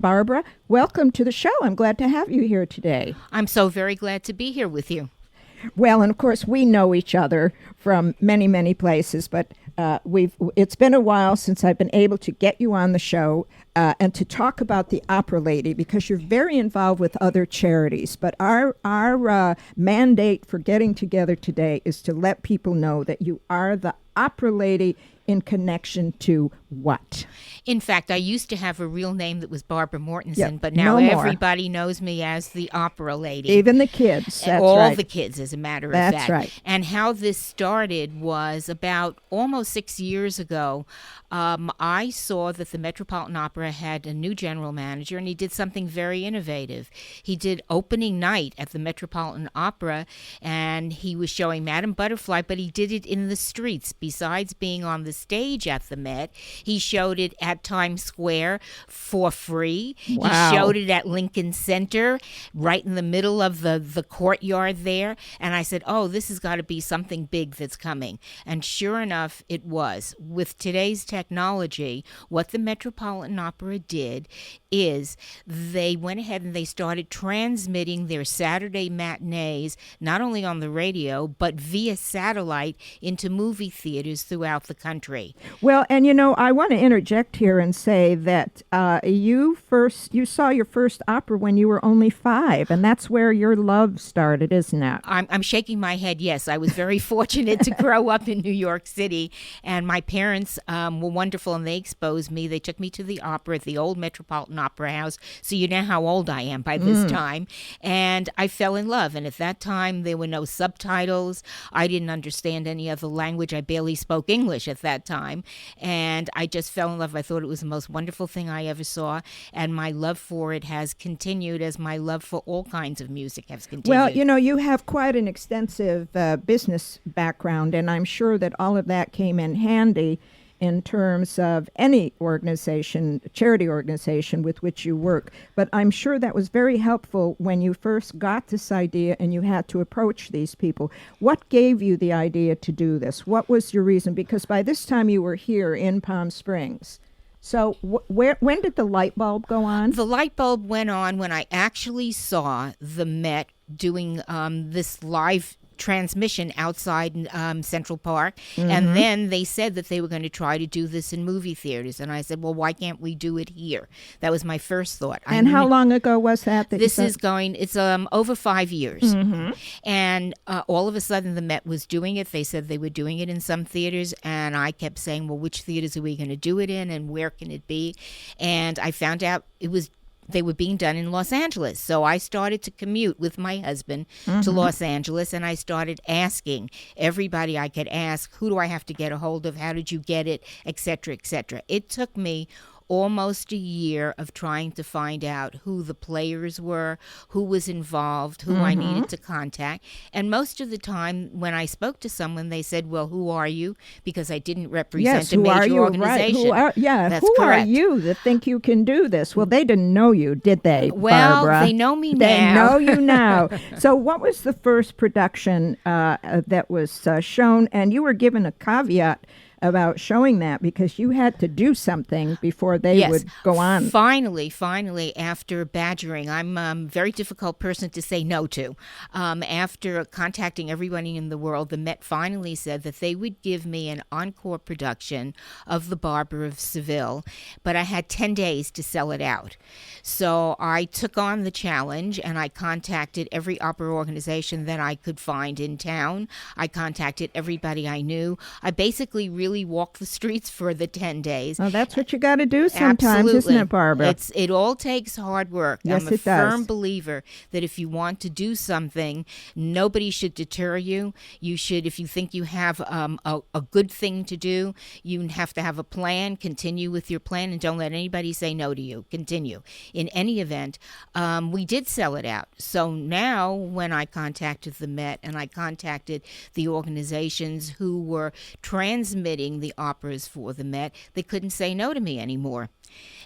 Barbara, welcome to the show. I'm glad to have you here today. I'm so very glad to be here with you. Well, and of course, we know each other from many, many places, but it's been a while since I've been able to get you on the show and to talk about the Opera Lady, because you're very involved with other charities. But our mandate for getting together today is to let people know that you are the Opera Lady in connection to what? In fact, I used to have a real name that was Barbara Mortensen, Yep, but now no more. Everybody knows me as the Opera Lady. Even the kids. That's all right. the kids, as a matter of That's fact. right. And how this started was about almost 6 years ago. I saw that the Metropolitan Opera had a new general manager, and he did something very innovative. He did opening night at the Metropolitan Opera, and he was showing Madame Butterfly, but he did it in the streets. Besides being on the stage at the Met, he showed it at Times Square for free. Wow. He showed it at Lincoln Center, right in the middle of the courtyard there. And I said, oh, this has got to be something big that's coming. And sure enough, it was. With today's technology, what the Metropolitan Opera did is they went ahead and they started transmitting their Saturday matinees, not only on the radio, but via satellite into movie theaters throughout the country. Well, and I want to interject here and say that you saw your first opera when you were only 5, and that's where your love started, isn't it? I'm shaking my head. Yes, I was very fortunate to grow up in New York City, and my parents were wonderful, and they exposed me. They took me to the opera at the old Metropolitan Opera House, so you know how old I am by this time, and I fell in love. And at that time, there were no subtitles. I didn't understand any other language. I barely spoke English at that time, and I just fell in love. I thought it was the most wonderful thing I ever saw, and my love for it has continued as my love for all kinds of music has continued. Well, you have quite an extensive business background, and I'm sure that all of that came in handy in terms of any organization, charity organization with which you work. But I'm sure that was very helpful when you first got this idea and you had to approach these people. What gave you the idea to do this? What was your reason? Because by this time you were here in Palm Springs. So when did the light bulb go on? The light bulb went on when I actually saw the Met doing this live transmission outside Central Park, and then they said that they were going to try to do this in movie theaters, and I said, well, why can't we do it here? That was my first thought. And how long ago was that? It's over 5 years, and all of a sudden the Met was doing it. They said they were doing it in some theaters, and I kept saying, well, which theaters are we going to do it in, and where can it be? And I found out they were being done in Los Angeles. So I started to commute with my husband to Los Angeles, and I started asking everybody I could ask, who do I have to get a hold of? How did you get it? Et cetera, et cetera. It took me almost a year of trying to find out who the players were, who was involved, who I needed to contact. And most of the time when I spoke to someone, they said, well, who are you? Because I didn't represent a major organization. Right. That's who correct. are you that think you can do this? Well, they didn't know you, did they, Well, Barbara? they know me now. They know you now. So what was the first production that was shown? And you were given a caveat about showing that because you had to do something before they would go on. Finally, after badgering, I'm a very difficult person to say no to. After contacting everybody in the world, the Met finally said that they would give me an encore production of The Barber of Seville, but I had 10 days to sell it out. So I took on the challenge, and I contacted every opera organization that I could find in town. I contacted everybody I knew. I basically really walked the streets for the 10 days. Well, that's what you got to do sometimes, Absolutely. Isn't it, Barbara? It all takes hard work. Yes, I'm a it firm does. believer that if you want to do something, nobody should deter you. You should, if you think you have a good thing to do, you have to have a plan, continue with your plan, and don't let anybody say no to you. Continue. In any event, we did sell it out. So now when I contacted the Met and I contacted the organizations who were transmitting submitting the operas for the Met, they couldn't say no to me anymore.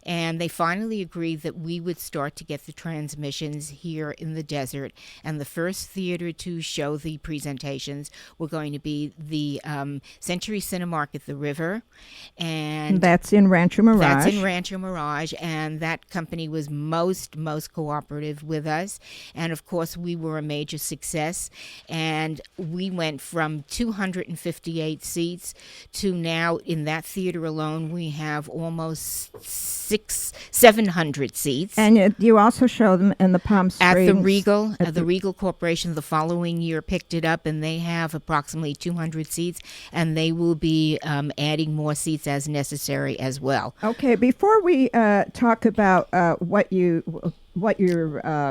And they finally agreed that we would start to get the transmissions here in the desert. And the first theater to show the presentations were going to be the Century Cinemark at the River. And that's in Rancho Mirage. That's in Rancho Mirage. And that company was most cooperative with us. And, of course, we were a major success. And we went from 258 seats to now, in that theater alone, we have almost 700 seats. And you also show them in the Palm Springs. At the Regal. The Regal Corporation the following year picked it up, and they have approximately 200 seats, and they will be adding more seats as necessary as well. Okay, before we talk about what your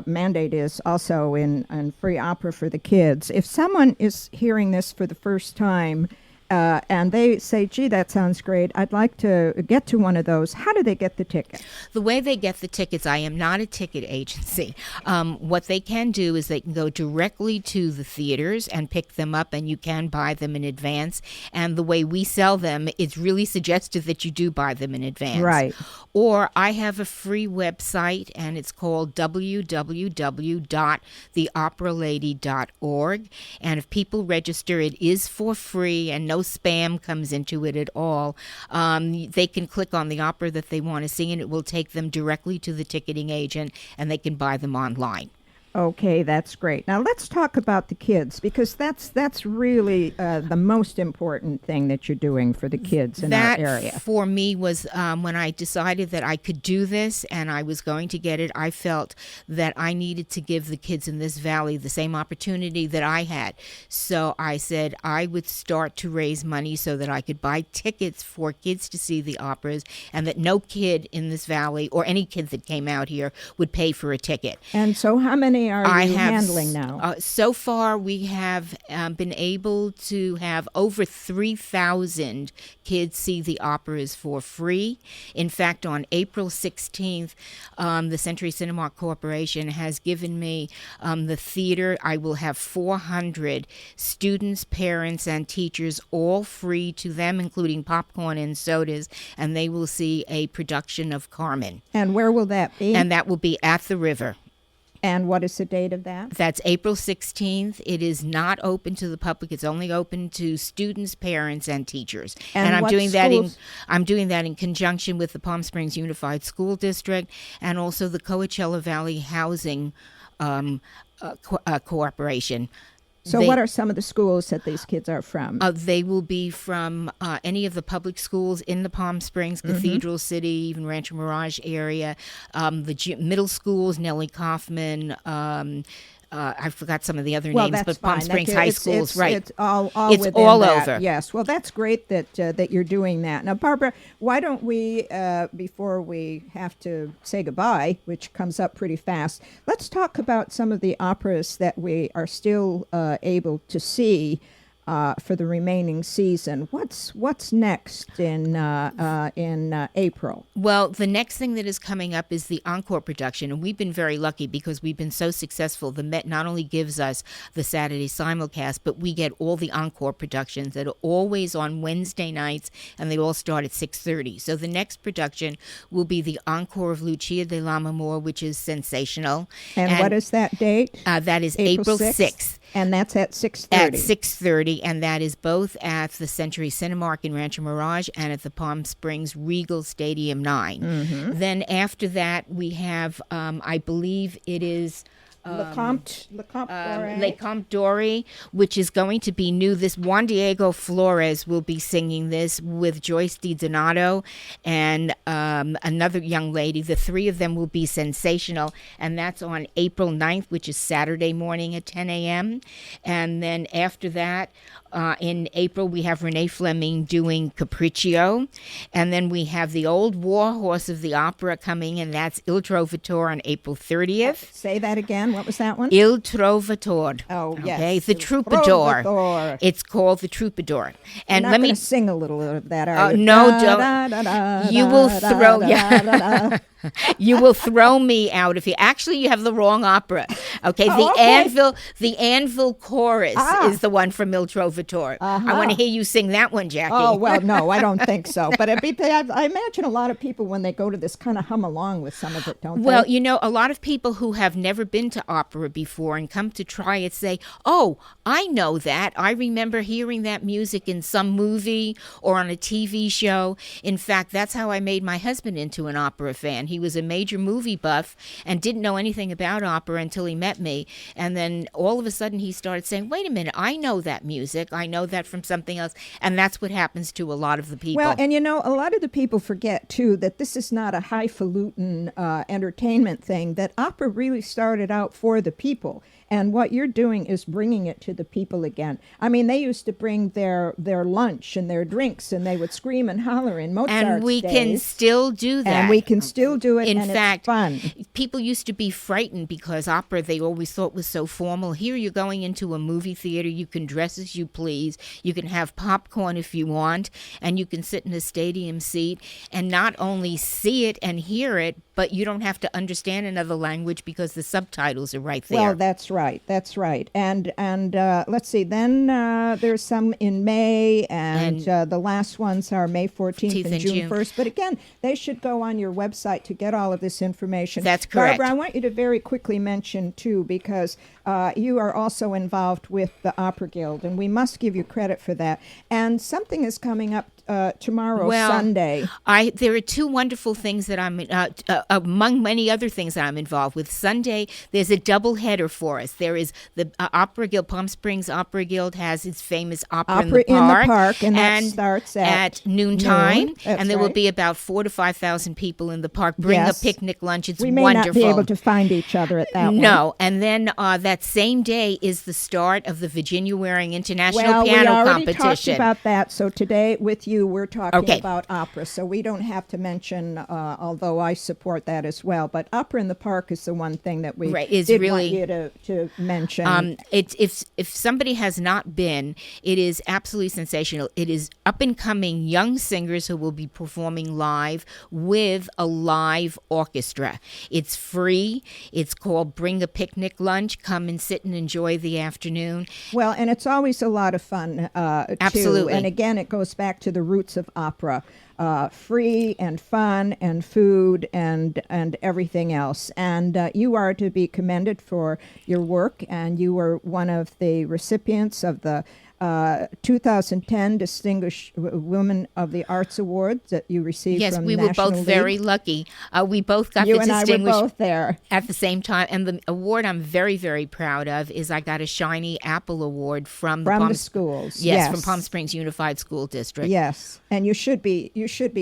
mandate is also in free opera for the kids, if someone is hearing this for the first time, and they say, gee, that sounds great, I'd like to get to one of those, how do they get the ticket? The way they get the tickets, I am not a ticket agency. What they can do is they can go directly to the theaters and pick them up, and you can buy them in advance. And the way we sell them, it's really suggested that you do buy them in advance. Right. Or I have a free website, and it's called www.theoperalady.org. And if people register, it is for free, and no spam comes into it at all. They can click on the opera that they want to see, and it will take them directly to the ticketing agent, and they can buy them online. Okay, that's great. Now let's talk about the kids, because that's really the most important thing that you're doing for the kids in our area. That, for me, was when I decided that I could do this and I was going to get it, I felt that I needed to give the kids in this valley the same opportunity that I had. So I said I would start to raise money so that I could buy tickets for kids to see the operas, and that no kid in this valley, or any kid that came out here, would pay for a ticket. And so how many are you handling now? So far, we have been able to have over 3,000 kids see the operas for free. In fact, on April 16th, the Century Cinemark Corporation has given me the theater. I will have 400 students, parents, and teachers, all free to them, including popcorn and sodas, and they will see a production of Carmen. And where will that be? And that will be at the River. And what is the date of that? That's April 16th. It is not open to the public. It's only open to students, parents, and teachers. And I'm doing that in conjunction with the Palm Springs Unified School District and also the Coachella Valley Housing Corporation. So what are some of the schools that these kids are from? They will be from any of the public schools in the Palm Springs, Cathedral City, even Rancho Mirage area, the middle schools, Nellie Kaufman, I forgot some of the other names, but Palm Springs High Schools, right? It's all it's within all that. over. Yes. Well, that's great that you're doing that. Now, Barbara, why don't we, before we have to say goodbye, which comes up pretty fast, let's talk about some of the operas that we are still able to see for the remaining season. What's next in April? Well, the next thing that is coming up is the encore production, and we've been very lucky because we've been so successful. The Met not only gives us the Saturday simulcast, but we get all the encore productions that are always on Wednesday nights, and they all start at 6:30. So the next production will be the encore of Lucia de Lammermoor, which is sensational. And what is that date? That is April 6th. And that's at 6:30. At 6:30, and that is both at the Century Cinemark in Rancho Mirage and at the Palm Springs Regal Stadium 9. Then after that, we have, I believe it is... Le Comte Doré, which is going to be new. This Juan Diego Flores will be singing this with Joyce DiDonato and another young lady. The three of them will be sensational, and that's on April 9th, which is Saturday morning at 10 a.m. And then after that, in April, we have Renee Fleming doing Capriccio, and then we have the old war horse of the opera coming, and that's Il Trovatore on April 30th. Say that again. What was that one? Il Trovatore. Oh, yes. Okay, the Troubadour. Troubadour. It's called the Troubadour. And You're not going to sing a little of that, are you? No, don't. You will throw. You will throw me out if you. Actually, you have the wrong opera. Okay, the Anvil chorus is the one from Il Trovatore. I want to hear you sing that one, Jackie. Oh, well, no, I don't think so. But I imagine a lot of people, when they go to this, kind of hum along with some of it, don't they? Well, you know, a lot of people who have never been to opera before and come to try it say, oh, I know that. I remember hearing that music in some movie or on a TV show. In fact, that's how I made my husband into an opera fan. He was a major movie buff and didn't know anything about opera until he met me. And then all of a sudden he started saying, wait a minute, I know that music. I know that from something else. And that's what happens to a lot of the people. Well, and you know, a lot of the people forget, too, that this is not a highfalutin entertainment thing, that opera really started out for the people. And what you're doing is bringing it to the people again. I mean, they used to bring their lunch and their drinks, and they would scream and holler in Mozart's and we days. Can still do that. And we can still do it, In and fact, it's fun. People used to be frightened because opera, they always thought was so formal. Here you're going into a movie theater. You can dress as you please. You can have popcorn if you want, and you can sit in a stadium seat and not only see it and hear it, but you don't have to understand another language because the subtitles are right there. Well, that's right. That's right. And let's see. Then there's some in May, and the last ones are May 14th and June 1st. But again, they should go on your website to get all of this information. That's correct. Barbara, I want you to very quickly mention, too, because you are also involved with the Opera Guild, and we must give you credit for that. And something is coming up tomorrow, Sunday. There are two wonderful things that I'm among many other things that I'm involved with. Sunday, there's a double header for us. There is the Opera Guild, Palm Springs Opera Guild has its famous Opera in the Park, and that starts at noontime, noon. And there will be about 4,000 to 5,000 people in the park. Bring a picnic lunch. It's wonderful. We may not be able to find each other at that one. No, and then that same day is the start of the Virginia Waring International Piano we already Competition. Talked about that. So today with you, we're talking about opera. So we don't have to mention, although I support that as well. But Opera in the Park is the one thing that we want you to mention. If somebody has not been, it is absolutely sensational. It is up and coming young singers who will be performing live with a live orchestra. It's free. It's called Bring a Picnic Lunch. Come and sit and enjoy the afternoon. Well, and it's always a lot of fun, absolutely. too. And again, it goes back to the roots of opera. Free and fun and food and everything else. And you are to be commended for your work, and you were one of the recipients of the 2010 Distinguished Women of the Arts Award that you received from we National were both League. very lucky. We both got you the and distinguished I were both there at the same time. And the award I'm very, very proud of is I got a Shiny Apple Award from the schools. Yes, from Palm Springs Unified School District. Yes, and you should be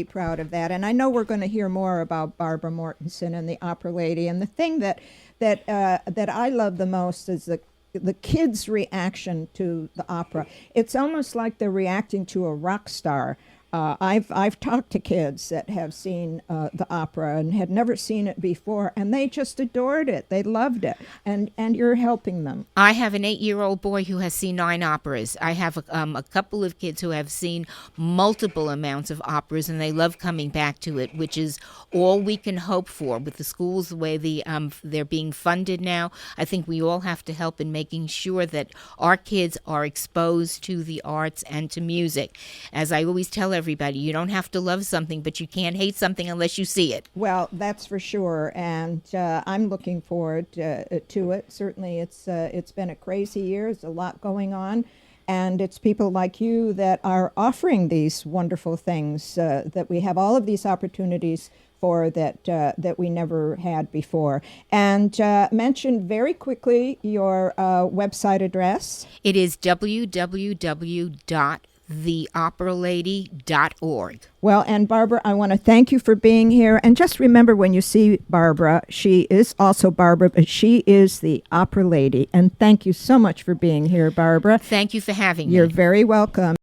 proud of that. And I know we're going to hear more about Barbara Mortensen and the Opera Lady. And the thing that I love the most is the kids' reaction to the opera. It's almost like they're reacting to a rock star. I've talked to kids that have seen the opera and had never seen it before, and they just adored it. They loved it, and you're helping them. I have an 8-year-old boy who has seen 9 operas. I have a couple of kids who have seen multiple amounts of operas, and they love coming back to it, which is all we can hope for with the schools the way they're being funded now. I think we all have to help in making sure that our kids are exposed to the arts and to music. As I always tell everybody, you don't have to love something, but you can't hate something unless you see it. Well, that's for sure, and I'm looking forward to it. Certainly, it's been a crazy year. There's a lot going on, and it's people like you that are offering these wonderful things, that we have all of these opportunities for that we never had before. And mention very quickly your website address. It is www.theoperalady.org. Well, and Barbara, I want to thank you for being here. And just remember, when you see Barbara, she is also Barbara, but she is the Opera Lady. And thank you so much for being here, Barbara. Thank you for having me. You're very welcome.